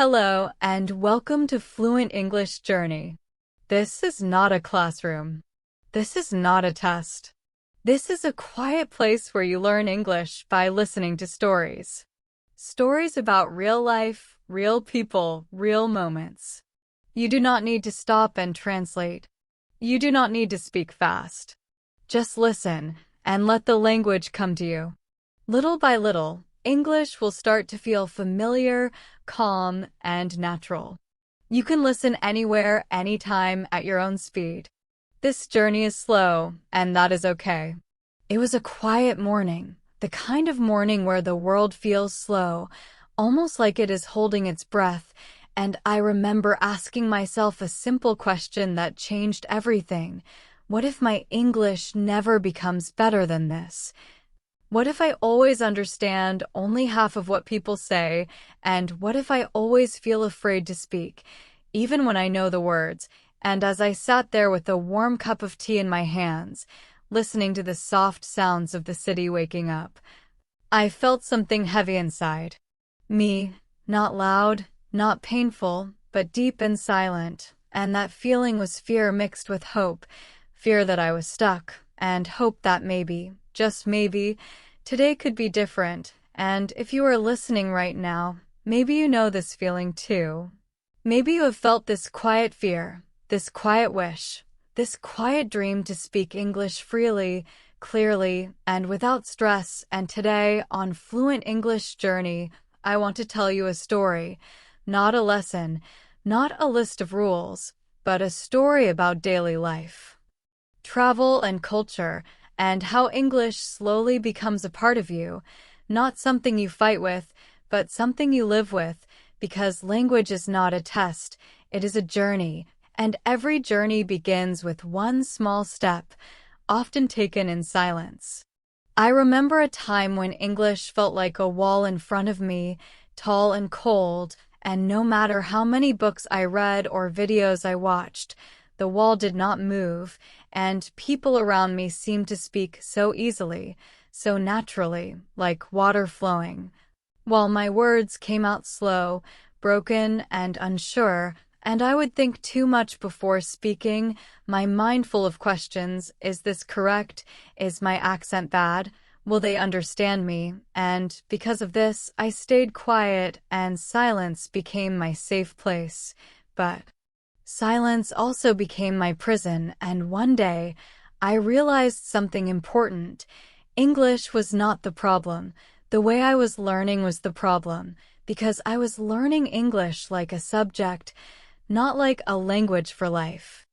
Hello, and welcome to Fluent English Journey. This is not a classroom. This is not a test. This is a quiet place where you learn English by listening to stories. Stories about real life, real people, real moments. You do not need to stop and translate. You do not need to speak fast. Just listen and let the language come to you. Little by little, English will start to feel familiar, calm, and natural. You can listen anywhere, anytime, at your own speed. This journey is slow, and that is okay. It was a quiet morning, the kind of morning where the world feels slow, almost like it is holding its breath, and I remember asking myself a simple question that changed everything. What if my English never becomes better than this? What if I always understand only half of what people say, and what if I always feel afraid to speak, even when I know the words? And as I sat there with a warm cup of tea in my hands, listening to the soft sounds of the city waking up, I felt something heavy inside me, not loud, not painful, but deep and silent, and that feeling was fear mixed with hope, fear that I was stuck, and hope that maybe, just maybe, today could be different. And if you are listening right now, maybe you know this feeling too. Maybe you have felt this quiet fear, this quiet wish, this quiet dream to speak English freely, clearly, and without stress. And today, on Fluent English Journey, I want to tell you a story, not a lesson, not a list of rules, but a story about daily life, travel and culture, and how English slowly becomes a part of you, not something you fight with, but something you live with, because language is not a test, it is a journey, and every journey begins with one small step, often taken in silence. I remember a time when English felt like a wall in front of me, tall and cold, and no matter how many books I read or videos I watched, the wall did not move, and people around me seemed to speak so easily, so naturally, like water flowing, while my words came out slow, broken, and unsure, and I would think too much before speaking, my mind full of questions. Is this correct? Is my accent bad? Will they understand me? And because of this, I stayed quiet, and silence became my safe place. But silence also became my prison, and one day, I realized something important. English was not the problem. The way I was learning was the problem, because I was learning English like a subject, not like a language for life.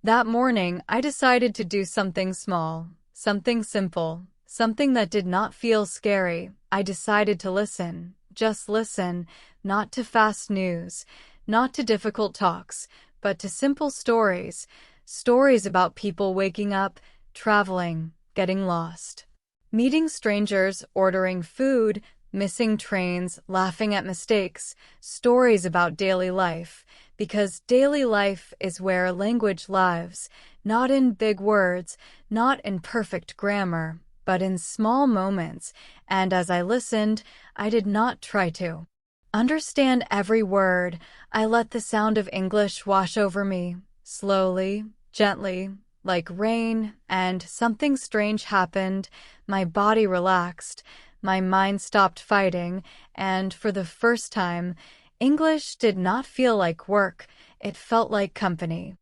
That morning, I decided to do something small, something simple, something that did not feel scary. I decided to listen, just listen, not to fast news, not to difficult talks, but to simple stories, stories about people waking up, traveling, getting lost, meeting strangers, ordering food, missing trains, laughing at mistakes, stories about daily life, because daily life is where language lives, not in big words, not in perfect grammar, but in small moments. And as I listened, I did not try to understand every word. I let the sound of English wash over me, slowly, gently, like rain, and something strange happened. My body relaxed, my mind stopped fighting, and for the first time, English did not feel like work, it felt like company.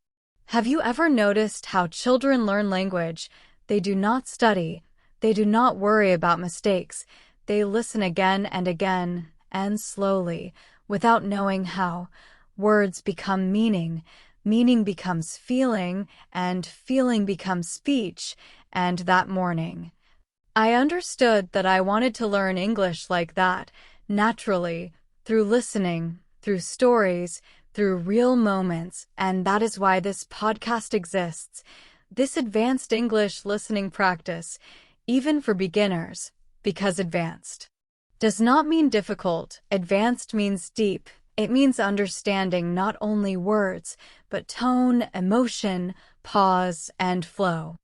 Have you ever noticed how children learn language? They do not study, they do not worry about mistakes, they listen again and again, and slowly, without knowing how, words become meaning, meaning becomes feeling, and feeling becomes speech. And that morning, I understood that I wanted to learn English like that, naturally, through listening, through stories, through real moments, and that is why this podcast exists, this advanced English listening practice, even for beginners, because advanced does not mean difficult. Advanced means deep. It means understanding not only words, but tone, emotion, pause, and flow.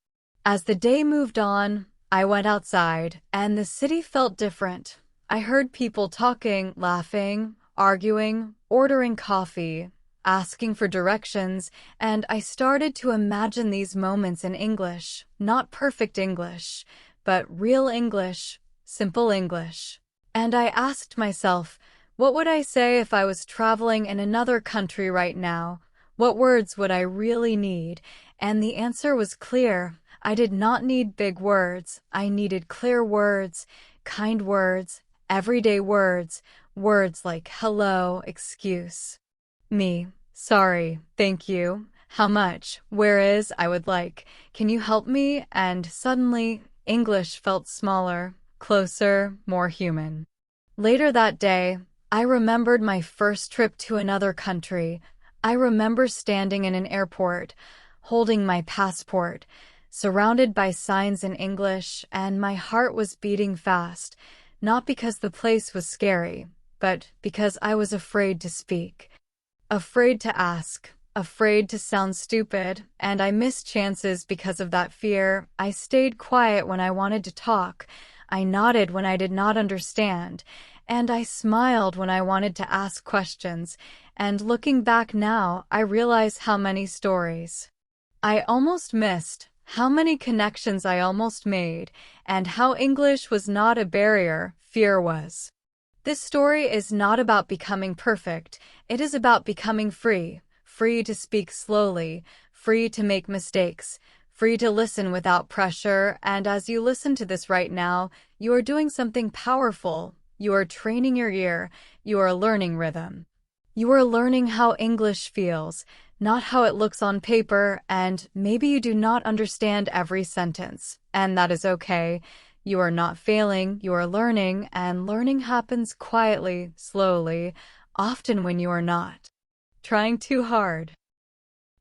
As the day moved on, I went outside, and the city felt different. I heard people talking, laughing, arguing, ordering coffee, asking for directions, and I started to imagine these moments in English, not perfect English, but real English, simple English. And I asked myself, what would I say if I was traveling in another country right now? What words would I really need? And the answer was clear. I did not need big words. I needed clear words, kind words, everyday words, words like hello, excuse me, sorry, thank you, how much, where is, I would like, can you help me? And suddenly, English felt smaller, closer, more human. Later that day, I remembered my first trip to another country. I remember standing in an airport, holding my passport, surrounded by signs in English, and my heart was beating fast, not because the place was scary, but because I was afraid to speak. Afraid to ask, afraid to sound stupid, and I missed chances because of that fear. I stayed quiet when I wanted to talk. I nodded when I did not understand, and I smiled when I wanted to ask questions. And looking back now, I realize how many stories I almost missed, how many connections I almost made, and how English was not a barrier, fear was. This story is not about becoming perfect, it is about becoming free, free to speak slowly, free to make mistakes, free to listen without pressure, and as you listen to this right now, you are doing something powerful. You are training your ear, you are learning rhythm. You are learning how English feels, not how it looks on paper, and maybe you do not understand every sentence, and that is okay. You are not failing, you are learning, and learning happens quietly, slowly, often when you are not trying too hard.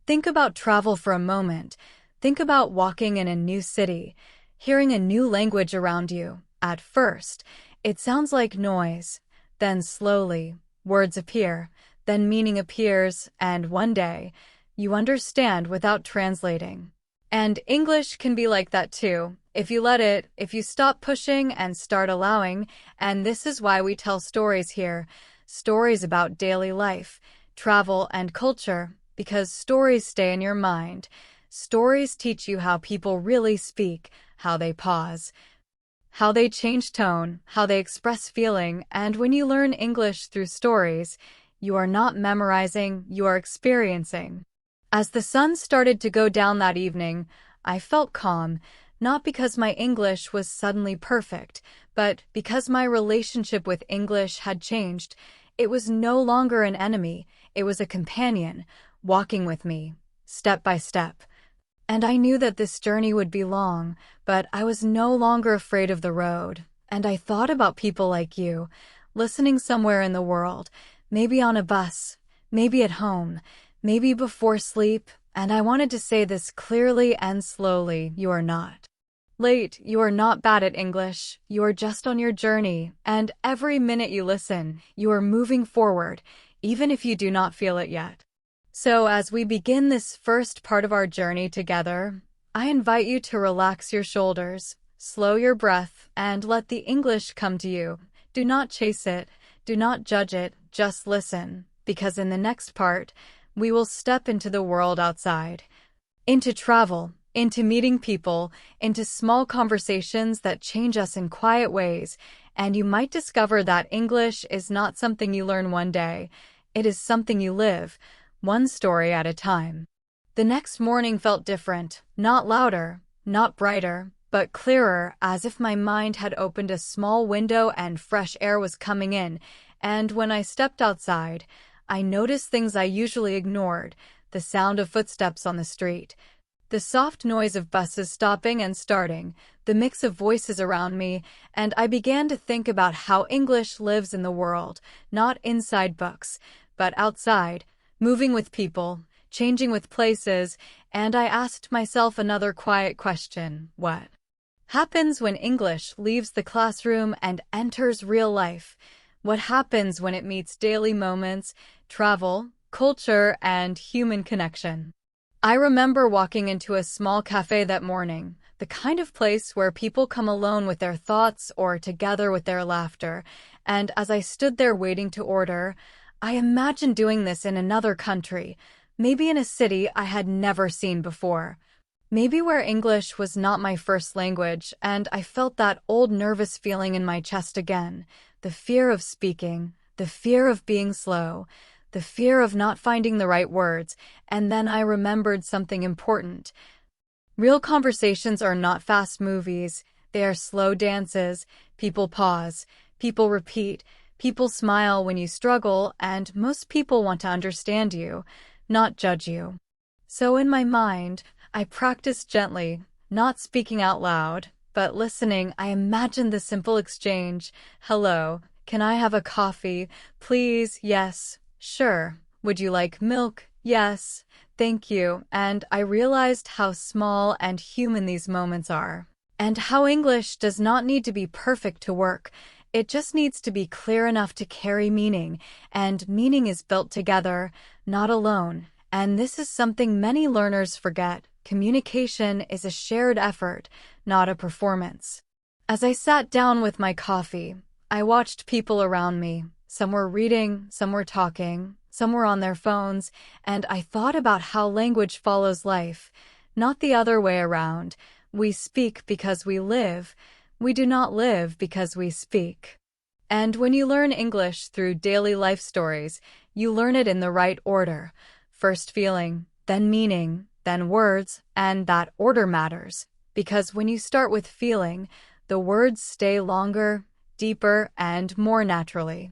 Think about travel for a moment. Think about walking in a new city, hearing a new language around you. At first, it sounds like noise. Then slowly, words appear, then meaning appears, and one day, you understand without translating. And English can be like that too, if you let it, if you stop pushing and start allowing, and this is why we tell stories here, stories about daily life, travel, and culture, because stories stay in your mind. Stories teach you how people really speak, how they pause, how they change tone, how they express feeling, and when you learn English through stories, you are not memorizing, you are experiencing. As the sun started to go down that evening, I felt calm, not because my English was suddenly perfect, but because my relationship with English had changed. It was no longer an enemy, it was a companion, walking with me, step by step. And I knew that this journey would be long, but I was no longer afraid of the road. And I thought about people like you, listening somewhere in the world, maybe on a bus, maybe at home, maybe before sleep, and I wanted to say this clearly and slowly, you are not late, you are not bad at English, you are just on your journey, and every minute you listen, you are moving forward, even if you do not feel it yet. So as we begin this first part of our journey together, I invite you to relax your shoulders, slow your breath, and let the English come to you. Do not chase it, do not judge it, just listen, because in the next part, we will step into the world outside, into travel, into meeting people, into small conversations that change us in quiet ways, and you might discover that English is not something you learn one day, it is something you live, one story at a time. The next morning felt different, not louder, not brighter, but clearer, as if my mind had opened a small window and fresh air was coming in, and when I stepped outside, I noticed things I usually ignored, the sound of footsteps on the street, the soft noise of buses stopping and starting, the mix of voices around me, and I began to think about how English lives in the world, not inside books, but outside, moving with people, changing with places, and I asked myself another quiet question: what happens when English leaves the classroom and enters real life? What happens when it meets daily moments, travel, culture, and human connection? I remember walking into a small cafe that morning, the kind of place where people come alone with their thoughts or together with their laughter, and as I stood there waiting to order, I imagined doing this in another country, maybe in a city I had never seen before. Maybe where English was not my first language, and I felt that old nervous feeling in my chest again, the fear of speaking, the fear of being slow, the fear of not finding the right words, and then I remembered something important. Real conversations are not fast movies, they are slow dances. People pause, people repeat, people smile when you struggle, and most people want to understand you, not judge you. So in my mind, I practiced gently, not speaking out loud, but listening. I imagined the simple exchange. Hello, can I have a coffee? Please, yes, sure. Would you like milk? Yes, thank you. And I realized how small and human these moments are. And how English does not need to be perfect to work. It just needs to be clear enough to carry meaning, and meaning is built together, not alone. And this is something many learners forget. Communication is a shared effort, not a performance. As I sat down with my coffee, I watched people around me. Some were reading, some were talking, some were on their phones, and I thought about how language follows life, not the other way around. We speak because we live. We do not live because we speak. And when you learn English through daily life stories, you learn it in the right order. First feeling, then meaning, then words, and that order matters. Because when you start with feeling, the words stay longer, deeper, and more naturally.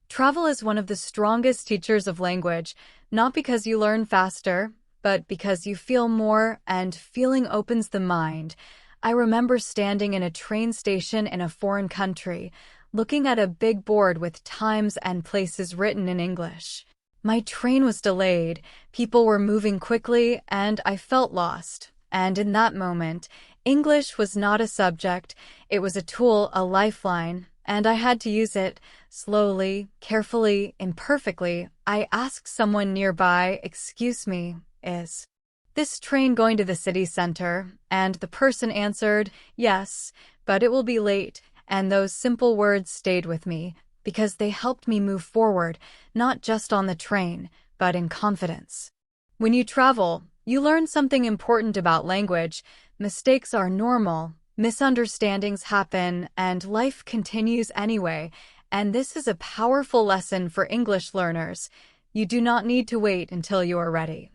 Travel is one of the strongest teachers of language, not because you learn faster, but because you feel more, and feeling opens the mind. I remember standing in a train station in a foreign country, looking at a big board with times and places written in English. My train was delayed, people were moving quickly, and I felt lost. And in that moment, English was not a subject, it was a tool, a lifeline, and I had to use it. Slowly, carefully, imperfectly, I asked someone nearby, "Excuse me, is this train going to the city center?" And the person answered, "Yes, but it will be late." And those simple words stayed with me, because they helped me move forward, not just on the train, but in confidence. When you travel, you learn something important about language. Mistakes are normal, misunderstandings happen, and life continues anyway. And this is a powerful lesson for English learners. You do not need to wait until you are ready.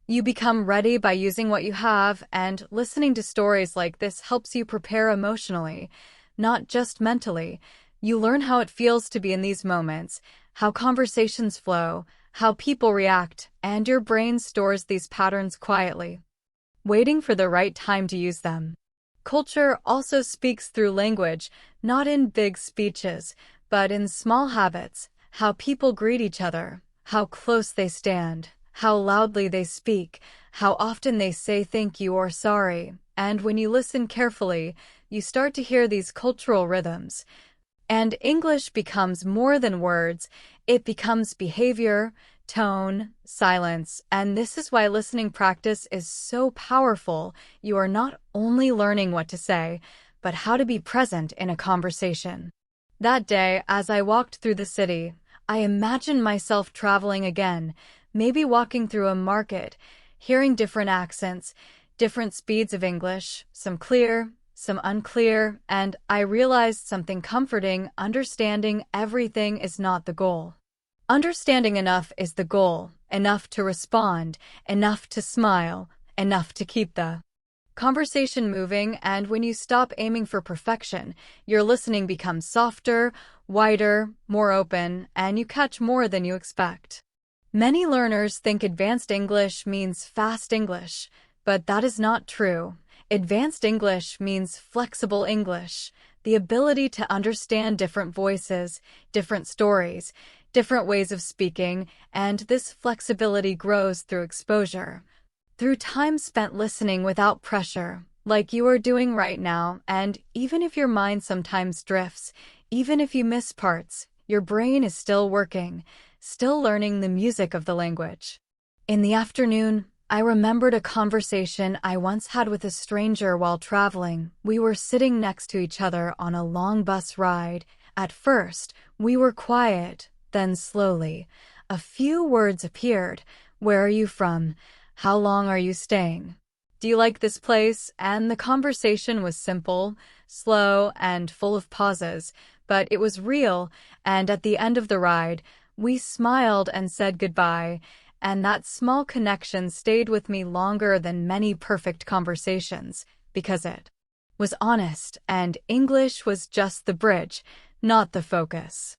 You become ready by using what you have, and listening to stories like this helps you prepare emotionally, not just mentally. You learn how it feels to be in these moments, how conversations flow, how people react, and your brain stores these patterns quietly, waiting for the right time to use them. Culture also speaks through language, not in big speeches, but in small habits, how people greet each other, how close they stand, how loudly they speak, how often they say thank you or sorry. And when you listen carefully, you start to hear these cultural rhythms. And English becomes more than words, it becomes behavior, tone, silence, and this is why listening practice is so powerful. You are not only learning what to say, but how to be present in a conversation. That day, as I walked through the city, I imagined myself traveling again, maybe walking through a market, hearing different accents, different speeds of English, some clear, some unclear, and I realized something comforting. Understanding everything is not the goal. Understanding enough is the goal, enough to respond, enough to smile, enough to keep the conversation moving. And when you stop aiming for perfection, your listening becomes softer, wider, more open, and you catch more than you expect. Many learners think advanced English means fast English, but that is not true. Advanced English means flexible English, the ability to understand different voices, different stories, different ways of speaking, and this flexibility grows through exposure, through time spent listening without pressure, like you are doing right now. And even if your mind sometimes drifts, even if you miss parts, your brain is still working, still learning the music of the language. In the afternoon, I remembered a conversation I once had with a stranger while traveling. We were sitting next to each other on a long bus ride. At first, we were quiet, then slowly, a few words appeared. Where are you from? How long are you staying? Do you like this place? And the conversation was simple, slow, and full of pauses, but it was real, and at the end of the ride, we smiled and said goodbye, and that small connection stayed with me longer than many perfect conversations, because it was honest, and English was just the bridge, not the focus.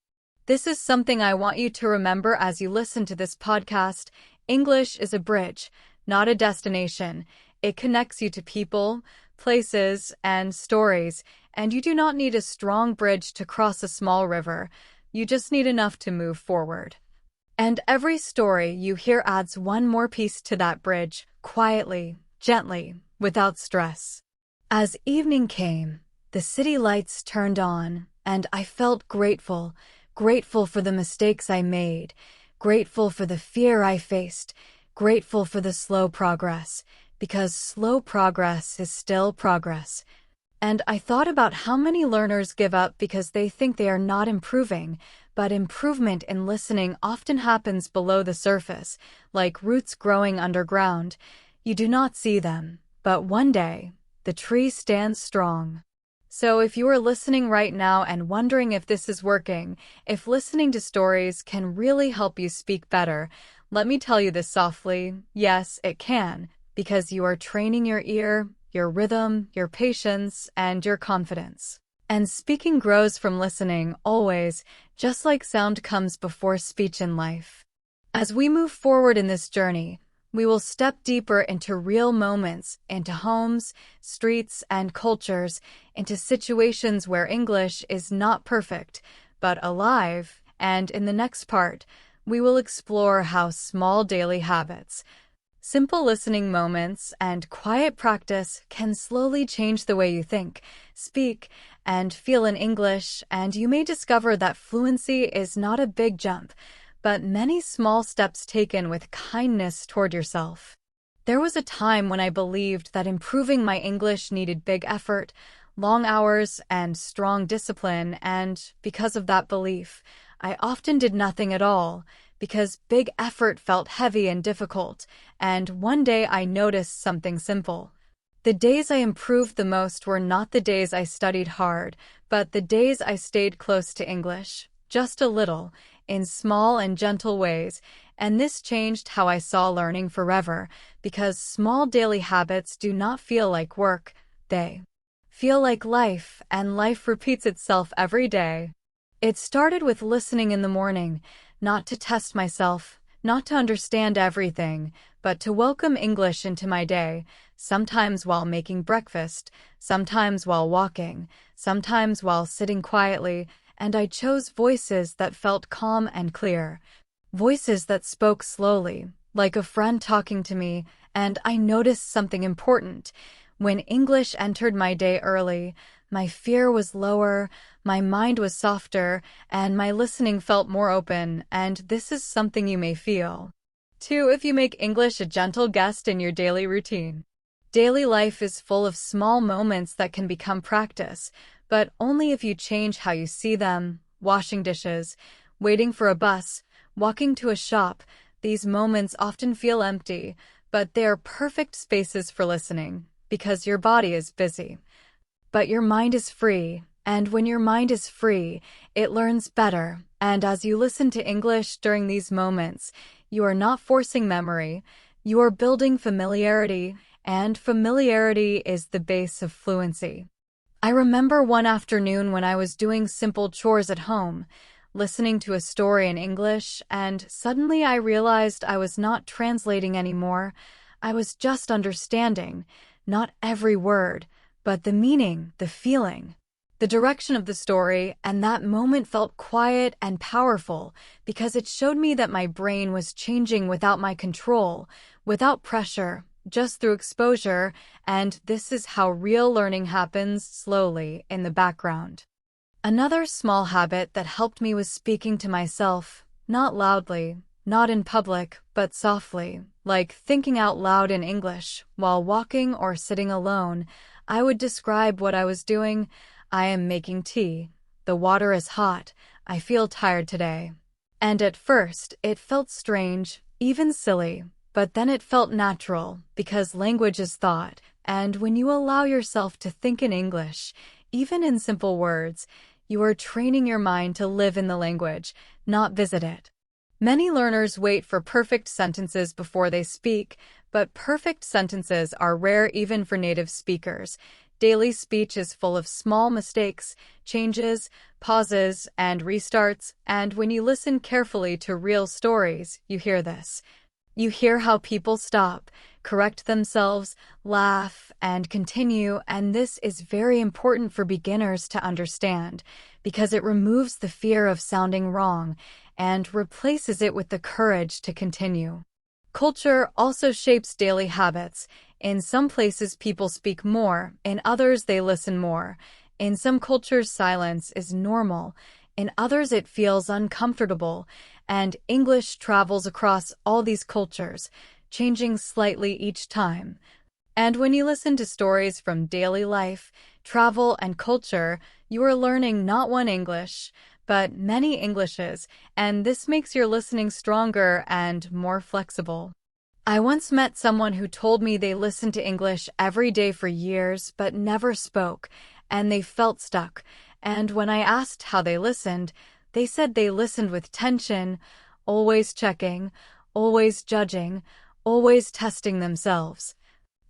This is something I want you to remember as you listen to this podcast. English is a bridge, not a destination. It connects you to people, places, and stories, and you do not need a strong bridge to cross a small river. You just need enough to move forward. And every story you hear adds one more piece to that bridge, quietly, gently, without stress. As evening came, the city lights turned on, and I felt grateful, grateful for the mistakes I made, grateful for the fear I faced, grateful for the slow progress, because slow progress is still progress. And I thought about how many learners give up because they think they are not improving, but improvement in listening often happens below the surface, like roots growing underground. You do not see them, but one day, the tree stands strong. So if you are listening right now and wondering if this is working, if listening to stories can really help you speak better, let me tell you this softly: yes, it can, because you are training your ear, your rhythm, your patience, and your confidence. And speaking grows from listening, always, just like sound comes before speech in life. As we move forward in this journey, we will step deeper into real moments, into homes, streets, and cultures, into situations where English is not perfect, but alive, and in the next part, we will explore how small daily habits, simple listening moments, and quiet practice can slowly change the way you think, speak, and feel in English, and you may discover that fluency is not a big jump, but many small steps taken with kindness toward yourself. There was a time when I believed that improving my English needed big effort, long hours, and strong discipline, and because of that belief, I often did nothing at all, because big effort felt heavy and difficult, and one day I noticed something simple. The days I improved the most were not the days I studied hard, but the days I stayed close to English, just a little, in small and gentle ways, and this changed how I saw learning forever, because small daily habits do not feel like work, they feel like life, and life repeats itself every day. It started with listening in the morning, not to test myself, not to understand everything, but to welcome English into my day, sometimes while making breakfast, sometimes while walking, sometimes while sitting quietly, and I chose voices that felt calm and clear, voices that spoke slowly, like a friend talking to me, and I noticed something important. When English entered my day early, my fear was lower, my mind was softer, and my listening felt more open, and this is something you may feel, too, if you make English a gentle guest in your daily routine. Daily life is full of small moments that can become practice, but only if you change how you see them. Washing dishes, waiting for a bus, walking to a shop. These moments often feel empty, but they are perfect spaces for listening, because your body is busy, but your mind is free, and when your mind is free, it learns better, and as you listen to English during these moments, you are not forcing memory, you are building familiarity, and familiarity is the base of fluency. I remember one afternoon when I was doing simple chores at home, listening to a story in English, and suddenly I realized I was not translating anymore. I was just understanding, not every word, but the meaning, the feeling, the direction of the story, and that moment felt quiet and powerful because it showed me that my brain was changing without my control, without pressure, just through exposure, and this is how real learning happens slowly in the background. Another small habit that helped me was speaking to myself, not loudly, not in public, but softly, like thinking out loud in English. While walking or sitting alone, I would describe what I was doing. I am making tea. the water is hot, I feel tired today. And at first, it felt strange, even silly, but then it felt natural, because language is thought, and when you allow yourself to think in English, even in simple words, you are training your mind to live in the language, not visit it. Many learners wait for perfect sentences before they speak, but perfect sentences are rare even for native speakers. Daily speech is full of small mistakes, changes, pauses, and restarts, and when you listen carefully to real stories, you hear this. You hear how people stop, correct themselves, laugh, and continue, and this is very important for beginners to understand because it removes the fear of sounding wrong and replaces it with the courage to continue. Culture also shapes daily habits. In some places, people speak more. In others, they listen more. In some cultures, silence is normal. In others, it feels uncomfortable. And English travels across all these cultures, changing slightly each time. And when you listen to stories from daily life, travel, and culture, you are learning not one English, but many Englishes, and this makes your listening stronger and more flexible. I once met someone who told me they listened to English every day for years but never spoke, and they felt stuck. And when I asked how they listened, they said they listened with tension, always checking, always judging, always testing themselves.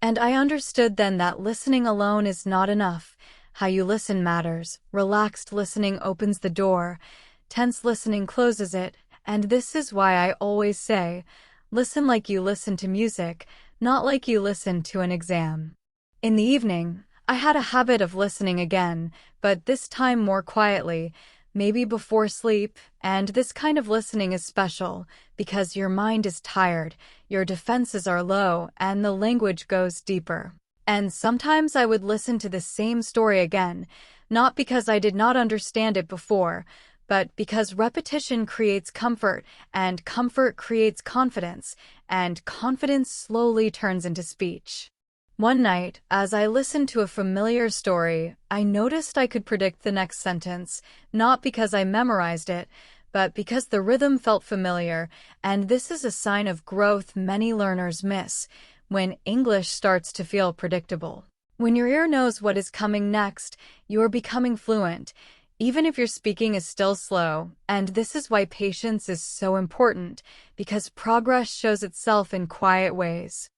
And I understood then that listening alone is not enough. How you listen matters. Relaxed listening opens the door. Tense listening closes it. And this is why I always say, listen like you listen to music, not like you listen to an exam. In the evening, I had a habit of listening again, but this time more quietly, maybe before sleep, and this kind of listening is special because your mind is tired, your defenses are low, and the language goes deeper. And sometimes I would listen to the same story again, not because I did not understand it before, but because repetition creates comfort, and comfort creates confidence, and confidence slowly turns into speech. One night, as I listened to a familiar story, I noticed I could predict the next sentence, not because I memorized it, but because the rhythm felt familiar, and this is a sign of growth many learners miss, when English starts to feel predictable. When your ear knows what is coming next, you are becoming fluent, even if your speaking is still slow, and this is why patience is so important, because progress shows itself in quiet ways.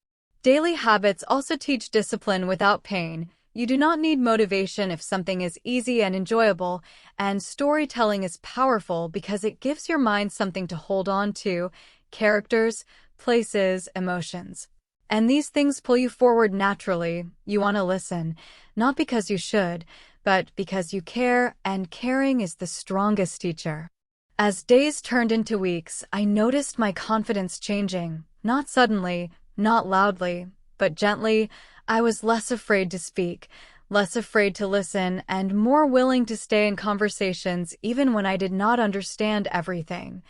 Daily habits also teach discipline without pain. You do not need motivation if something is easy and enjoyable, and storytelling is powerful because it gives your mind something to hold on to, characters, places, emotions. And these things pull you forward naturally. You want to listen, not because you should, but because you care, and caring is the strongest teacher. As days turned into weeks, I noticed my confidence changing, not suddenly, not loudly, but gently. I was less afraid to speak, less afraid to listen, and more willing to stay in conversations even when I did not understand everything.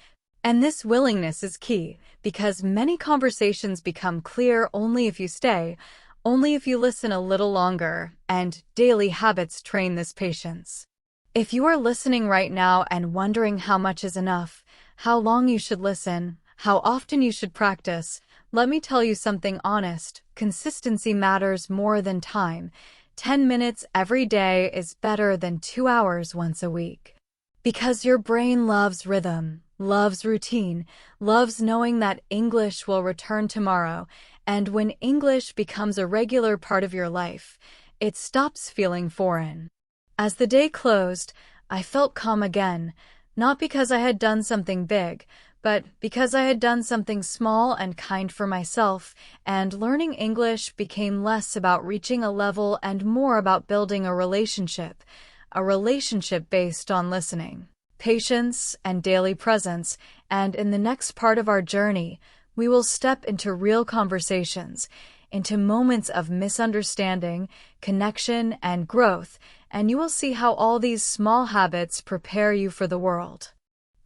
And this willingness is key, because many conversations become clear only if you stay, only if you listen a little longer, and daily habits train this patience. If you are listening right now and wondering how much is enough, how long you should listen, how often you should practice, let me tell you something honest. Consistency matters more than time. 10 minutes every day is better than 2 hours once a week. Because your brain loves rhythm, loves routine, loves knowing that English will return tomorrow, and when English becomes a regular part of your life, it stops feeling foreign. As the day closed, I felt calm again, not because I had done something big, but because I had done something small and kind for myself, and learning English became less about reaching a level and more about building a relationship based on listening, patience, and daily presence. And in the next part of our journey, we will step into real conversations, into moments of misunderstanding, connection, and growth, and you will see how all these small habits prepare you for the world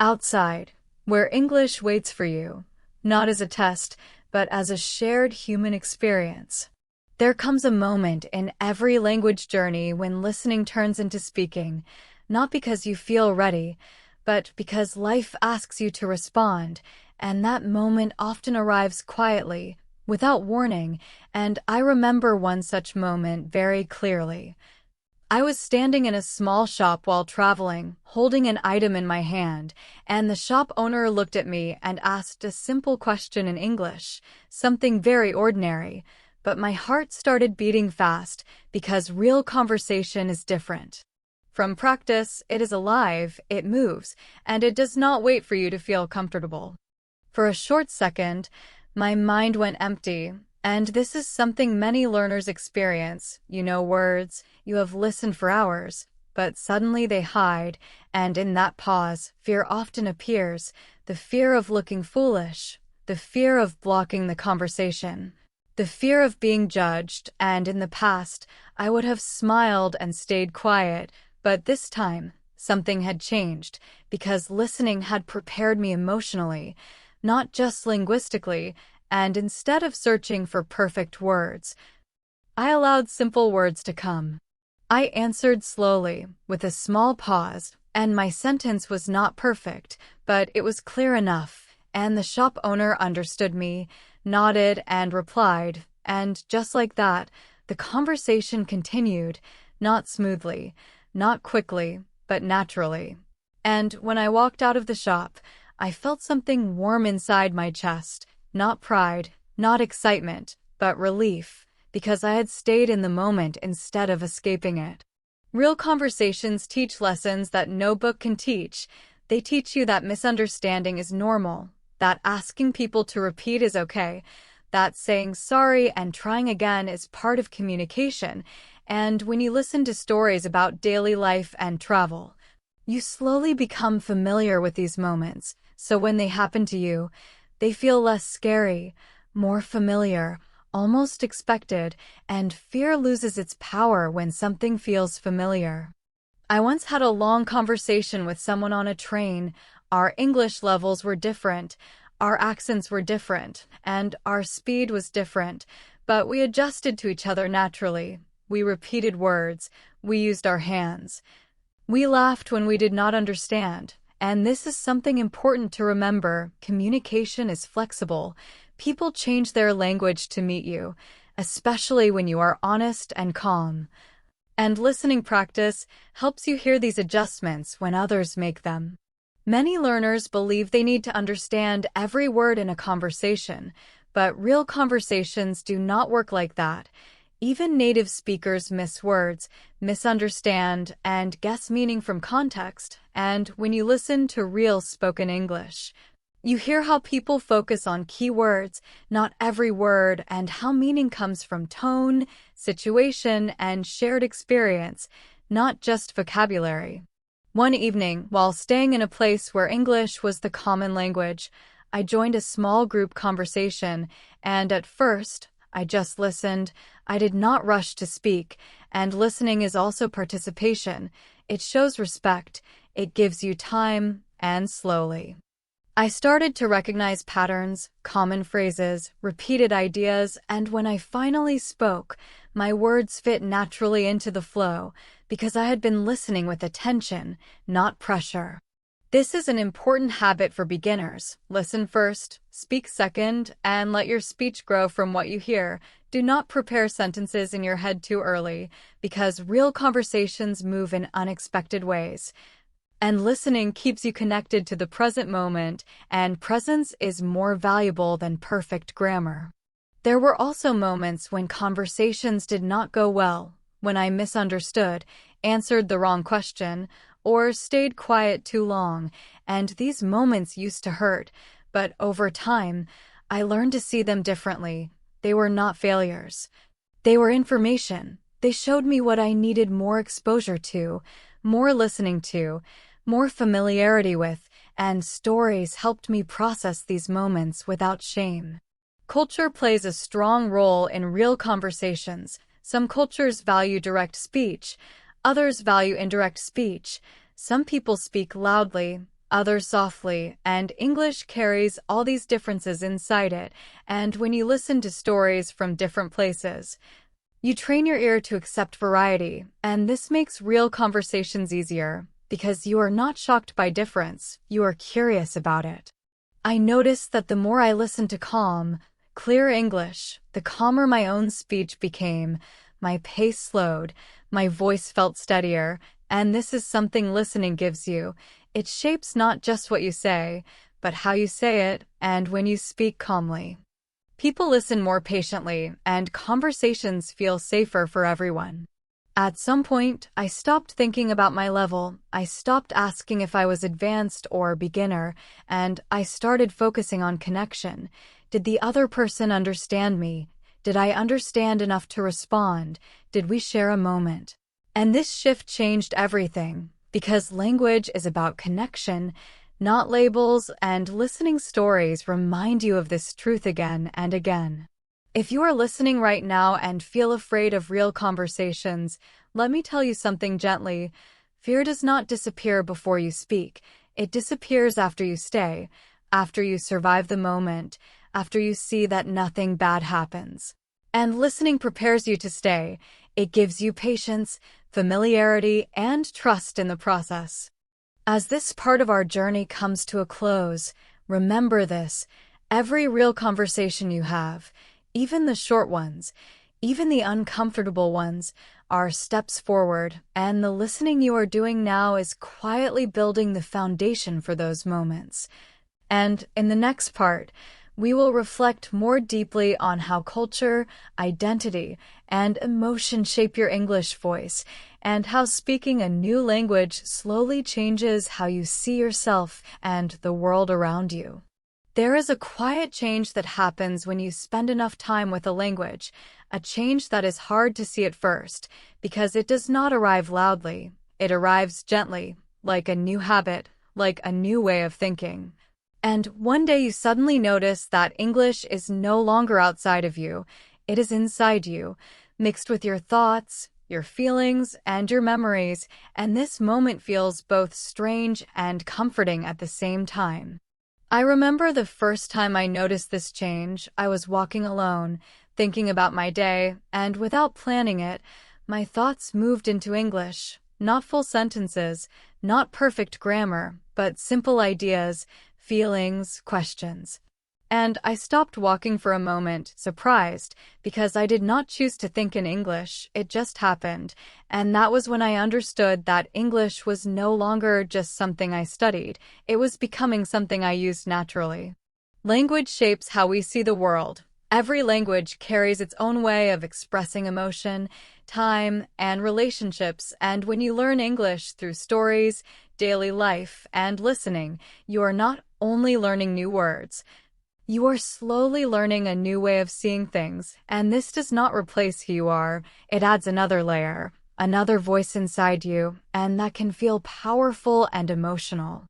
outside, where English waits for you, not as a test, but as a shared human experience. There comes a moment in every language journey when listening turns into speaking, not because you feel ready, but because life asks you to respond, and that moment often arrives quietly, without warning, and I remember one such moment very clearly. I was standing in a small shop while traveling, holding an item in my hand, and the shop owner looked at me and asked a simple question in English, something very ordinary, but my heart started beating fast because real conversation is different. From practice, it is alive, it moves, and it does not wait for you to feel comfortable. For a short second, my mind went empty, and this is something many learners experience. You know words, you have listened for hours, but suddenly they hide, and in that pause, fear often appears, the fear of looking foolish, the fear of blocking the conversation, the fear of being judged, and in the past, I would have smiled and stayed quiet, but this time, something had changed, because listening had prepared me emotionally, not just linguistically, and instead of searching for perfect words, I allowed simple words to come. I answered slowly, with a small pause, and my sentence was not perfect, but it was clear enough, and the shop owner understood me, nodded, and replied, and just like that, the conversation continued, not smoothly, not quickly, but naturally. And when I walked out of the shop, I felt something warm inside my chest, not pride, not excitement, but relief, because I had stayed in the moment instead of escaping it. Real conversations teach lessons that no book can teach. They teach you that misunderstanding is normal, that asking people to repeat is okay, that saying sorry and trying again is part of communication, and when you listen to stories about daily life and travel, you slowly become familiar with these moments, so when they happen to you, they feel less scary, more familiar, almost expected, and fear loses its power when something feels familiar. I once had a long conversation with someone on a train. Our English levels were different, our accents were different, and our speed was different, but we adjusted to each other naturally. We repeated words, we used our hands. We laughed when we did not understand, and this is something important to remember. Communication is flexible. People change their language to meet you, especially when you are honest and calm. And listening practice helps you hear these adjustments when others make them. Many learners believe they need to understand every word in a conversation, but real conversations do not work like that. Even native speakers miss words, misunderstand, and guess meaning from context. And when you listen to real spoken English, you hear how people focus on key words, not every word, and how meaning comes from tone, situation, and shared experience, not just vocabulary. One evening, while staying in a place where English was the common language, I joined a small group conversation, and at first, I just listened. I did not rush to speak, and listening is also participation. It shows respect, it gives you time, and slowly I started to recognize patterns, common phrases, repeated ideas, and when I finally spoke, my words fit naturally into the flow because I had been listening with attention, not pressure. This is an important habit for beginners. Listen first, speak second, and let your speech grow from what you hear. Do not prepare sentences in your head too early, because real conversations move in unexpected ways. And listening keeps you connected to the present moment, and presence is more valuable than perfect grammar. There were also moments when conversations did not go well, when I misunderstood, answered the wrong question, or stayed quiet too long, and these moments used to hurt, but over time, I learned to see them differently. They were not failures. They were information. They showed me what I needed more exposure to, more listening to, more familiarity with, and stories helped me process these moments without shame. Culture plays a strong role in real conversations. Some cultures value direct speech, others value indirect speech. Some people speak loudly, others softly, and English carries all these differences inside it. And when you listen to stories from different places, you train your ear to accept variety, and this makes real conversations easier. because you are not shocked by difference, you are curious about it. I noticed that the more I listened to calm, clear English, the calmer my own speech became. My pace slowed, my voice felt steadier, and this is something listening gives you. It shapes not just what you say, but how you say it, and when you speak calmly. People listen more patiently, and conversations feel safer for everyone. At some point, I stopped thinking about my level, I stopped asking if I was advanced or beginner, and I started focusing on connection. Did the other person understand me? Did I understand enough to respond? Did we share a moment? And this shift changed everything, because language is about connection, not labels, and listening stories remind you of this truth again and again. If you are listening right now and feel afraid of real conversations, let me tell you something gently. Fear does not disappear before you speak. It disappears after you stay, after you survive the moment, after you see that nothing bad happens. And listening prepares you to stay. It gives you patience, familiarity, and trust in the process. As this part of our journey comes to a close, remember this: every real conversation you have, even the short ones, even the uncomfortable ones, are steps forward, and the listening you are doing now is quietly building the foundation for those moments. And in the next part, we will reflect more deeply on how culture, identity, and emotion shape your English voice, and how speaking a new language slowly changes how you see yourself and the world around you. There is a quiet change that happens when you spend enough time with a language, a change that is hard to see at first, because it does not arrive loudly. It arrives gently, like a new habit, like a new way of thinking. And one day you suddenly notice that English is no longer outside of you, it is inside you, mixed with your thoughts, your feelings, and your memories, and this moment feels both strange and comforting at the same time. I remember the first time I noticed this change. I was walking alone, thinking about my day, and without planning it, my thoughts moved into English. Not full sentences, not perfect grammar, but simple ideas, feelings, questions. And I stopped walking for a moment, surprised, because I did not choose to think in English, it just happened. And that was when I understood that English was no longer just something I studied, it was becoming something I used naturally. Language shapes how we see the world. Every language carries its own way of expressing emotion, time, and relationships, and when you learn English through stories, daily life, and listening, you are not only learning new words, you are slowly learning a new way of seeing things, and this does not replace who you are. It adds another layer, another voice inside you, and that can feel powerful and emotional.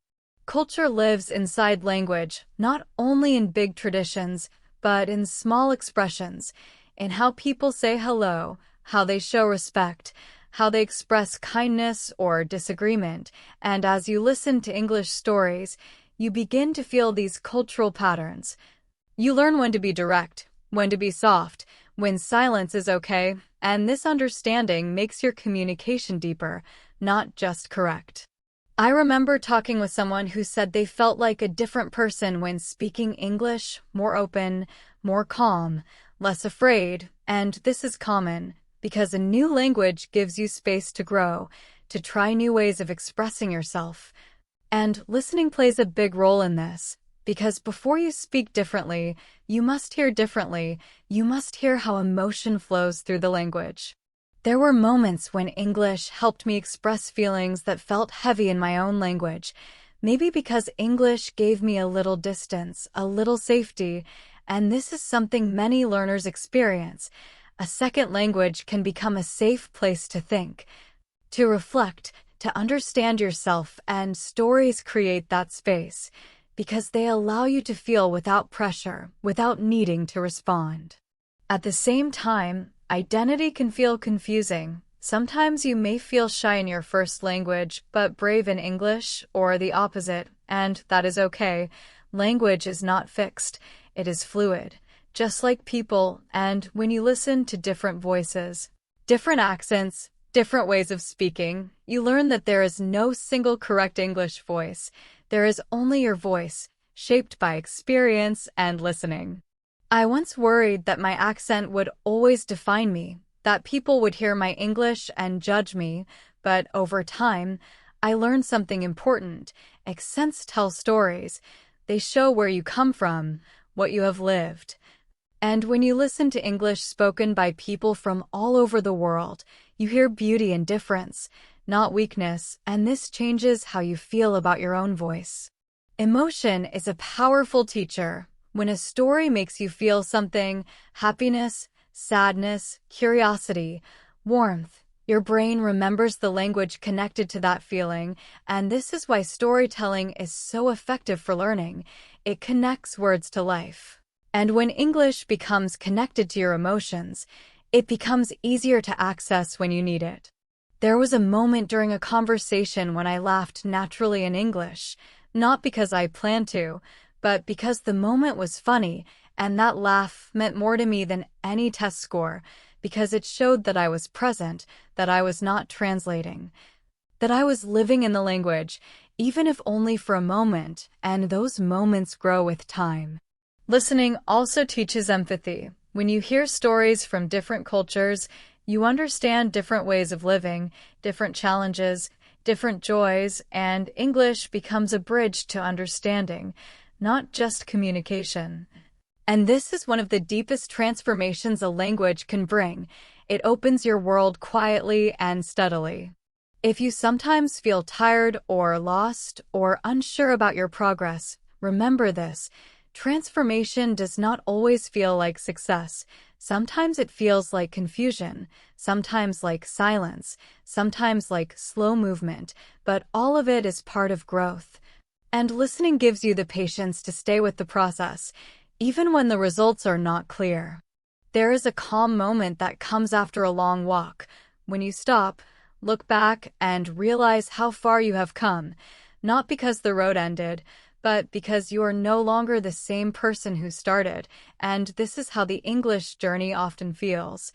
Culture lives inside language, not only in big traditions, but in small expressions, in how people say hello, how they show respect, how they express kindness or disagreement, and as you listen to English stories, you begin to feel these cultural patterns. You learn when to be direct, when to be soft, when silence is okay, and this understanding makes your communication deeper, not just correct. I remember talking with someone who said they felt like a different person when speaking English, more open, more calm, less afraid, and this is common, because a new language gives you space to grow, to try new ways of expressing yourself. And listening plays a big role in this, because before you speak differently, you must hear differently, you must hear how emotion flows through the language. There were moments when English helped me express feelings that felt heavy in my own language, maybe because English gave me a little distance, a little safety, and this is something many learners experience. A second language can become a safe place to think, to reflect, to understand yourself, and stories create that space, because they allow you to feel without pressure, without needing to respond. At the same time, identity can feel confusing. Sometimes you may feel shy in your first language, but brave in English, or the opposite, and that is okay. Language is not fixed, it is fluid, just like people, and when you listen to different voices, different accents, different ways of speaking, you learn that there is no single correct English voice. There is only your voice, shaped by experience and listening. I once worried that my accent would always define me, that people would hear my English and judge me, but over time, I learned something important. Accents tell stories. They show where you come from, what you have lived. And when you listen to English spoken by people from all over the world, you hear beauty in difference, not weakness, and this changes how you feel about your own voice. Emotion is a powerful teacher. When a story makes you feel something, happiness, sadness, curiosity, warmth, your brain remembers the language connected to that feeling, and this is why storytelling is so effective for learning. It connects words to life. And when English becomes connected to your emotions, it becomes easier to access when you need it. There was a moment during a conversation when I laughed naturally in English, not because I planned to, but because the moment was funny, and that laugh meant more to me than any test score, because it showed that I was present, that I was not translating, that I was living in the language, even if only for a moment, and those moments grow with time. Listening also teaches empathy. When you hear stories from different cultures, you understand different ways of living, different challenges, different joys, and English becomes a bridge to understanding, not just communication. And this is one of the deepest transformations a language can bring. It opens your world quietly and steadily. If you sometimes feel tired or lost or unsure about your progress, remember this. Transformation does not always feel like success. Sometimes it feels like confusion, sometimes like silence, sometimes like slow movement, but all of it is part of growth. And listening gives you the patience to stay with the process, even when the results are not clear. There is a calm moment that comes after a long walk, when you stop, look back, and realize how far you have come, not because the road ended, but because you are no longer the same person who started, and this is how the English journey often feels.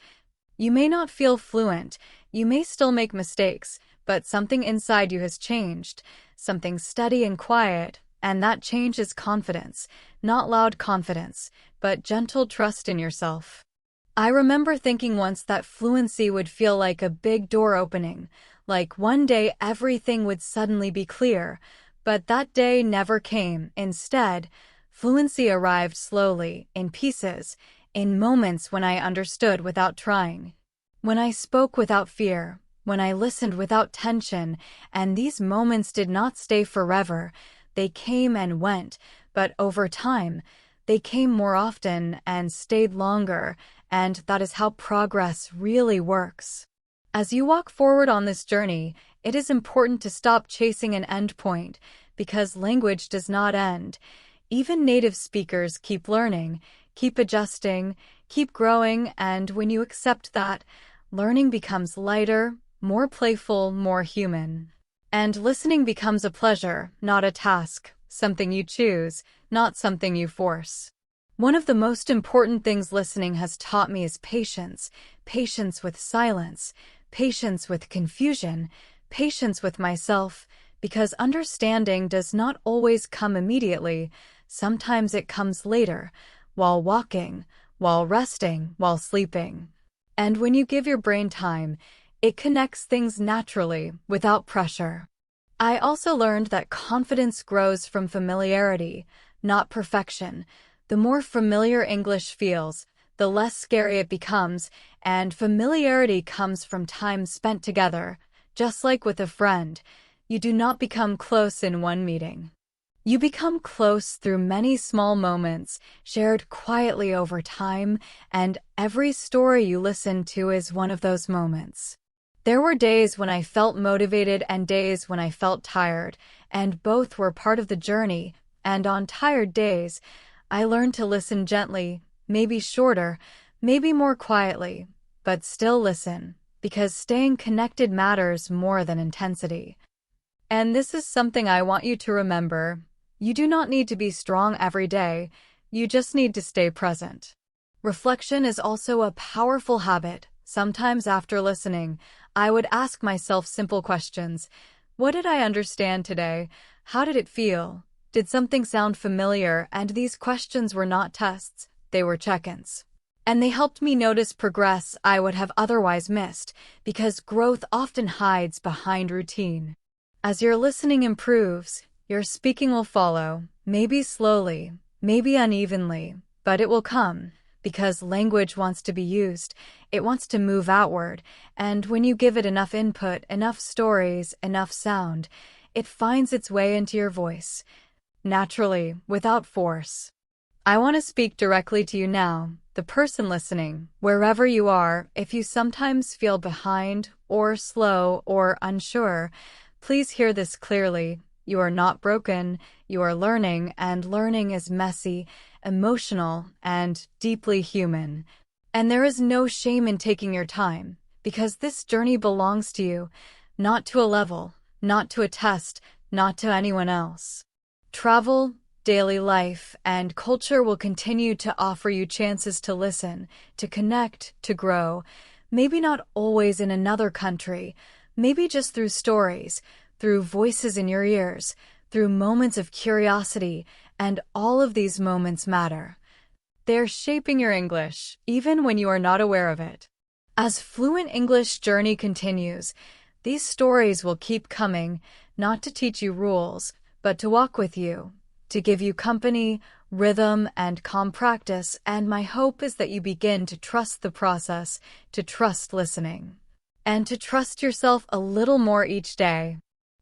You may not feel fluent, you may still make mistakes, but something inside you has changed, something steady and quiet, and that change is confidence, not loud confidence, but gentle trust in yourself. I remember thinking once that fluency would feel like a big door opening, like one day everything would suddenly be clear. But that day never came. Instead, fluency arrived slowly, in pieces, in moments when I understood without trying, when I spoke without fear, when I listened without tension, and these moments did not stay forever. They came and went, but over time, they came more often and stayed longer, and that is how progress really works. As you walk forward on this journey, it is important to stop chasing an endpoint, because language does not end. Even native speakers keep learning, keep adjusting, keep growing, and when you accept that, learning becomes lighter, more playful, more human. And listening becomes a pleasure, not a task, something you choose, not something you force. One of the most important things listening has taught me is patience, patience with silence, patience with confusion, patience with myself, because understanding does not always come immediately. Sometimes it comes later, while walking, while resting, while sleeping. And when you give your brain time, it connects things naturally, without pressure. I also learned that confidence grows from familiarity, not perfection. The more familiar English feels, the less scary it becomes, and familiarity comes from time spent together. Just like with a friend, you do not become close in one meeting. You become close through many small moments, shared quietly over time, and every story you listen to is one of those moments. There were days when I felt motivated and days when I felt tired, and both were part of the journey, and on tired days, I learned to listen gently, maybe shorter, maybe more quietly, but still listen, because staying connected matters more than intensity. And this is something I want you to remember. You do not need to be strong every day, you just need to stay present. Reflection is also a powerful habit. Sometimes after listening, I would ask myself simple questions. What did I understand today? How did it feel? Did something sound familiar? And these questions were not tests, they were check-ins. And they helped me notice progress I would have otherwise missed, because growth often hides behind routine. As your listening improves, your speaking will follow, maybe slowly, maybe unevenly, but it will come, because language wants to be used, it wants to move outward, and when you give it enough input, enough stories, enough sound, it finds its way into your voice, naturally, without force. I want to speak directly to you now, the person listening, wherever you are. If you sometimes feel behind, or slow, or unsure, please hear this clearly. You are not broken, you are learning, and learning is messy, emotional, and deeply human. And there is no shame in taking your time, because this journey belongs to you, not to a level, not to a test, not to anyone else. Travel, daily life, and culture will continue to offer you chances to listen, to connect, to grow. Maybe not always in another country, maybe just through stories, through voices in your ears, through moments of curiosity, and all of these moments matter. They're shaping your English, even when you are not aware of it. As Fluent English journey continues, these stories will keep coming, not to teach you rules, but to walk with you, to give you company, rhythm, and calm practice, and my hope is that you begin to trust the process, to trust listening, and to trust yourself a little more each day.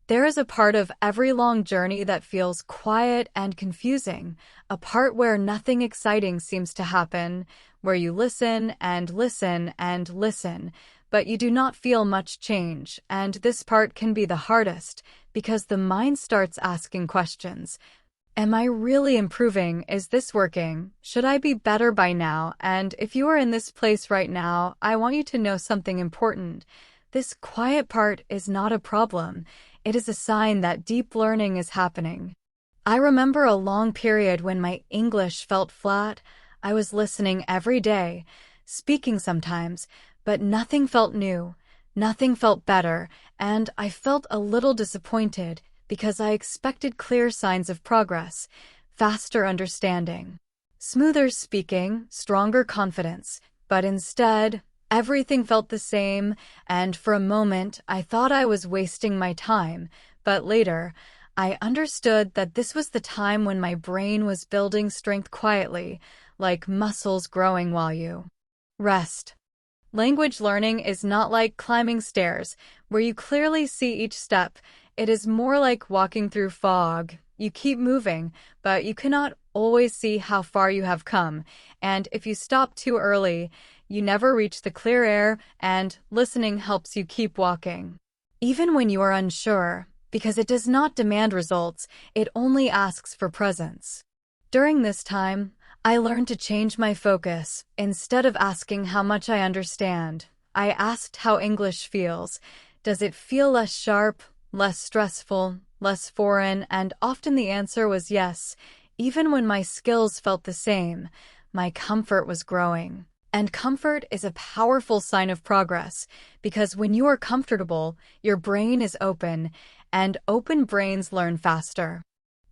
There is a part of every long journey that feels quiet and confusing, a part where nothing exciting seems to happen, where you listen and listen and listen, but you do not feel much change, and this part can be the hardest, because the mind starts asking questions. Am I really improving? Is this working? Should I be better by now? And if you are in this place right now, I want you to know something important. This quiet part is not a problem. It is a sign that deep learning is happening. I remember a long period when my English felt flat. I was listening every day, speaking sometimes, but nothing felt new, nothing felt better, and I felt a little disappointed because I expected clear signs of progress, faster understanding, smoother speaking, stronger confidence, but instead, everything felt the same, and for a moment I thought I was wasting my time, but later, I understood that this was the time when my brain was building strength quietly, like muscles growing while you rest. Language learning is not like climbing stairs, where you clearly see each step. It is more like walking through fog. You keep moving, but you cannot always see how far you have come, and if you stop too early, you never reach the clear air, and listening helps you keep walking. Even when you are unsure, because it does not demand results, it only asks for presence. During this time, I learned to change my focus. Instead of asking how much I understand, I asked how English feels. Does it feel less sharp, less stressful, less foreign? And often the answer was yes. Even when my skills felt the same, my comfort was growing. And comfort is a powerful sign of progress, because when you are comfortable, your brain is open, and open brains learn faster.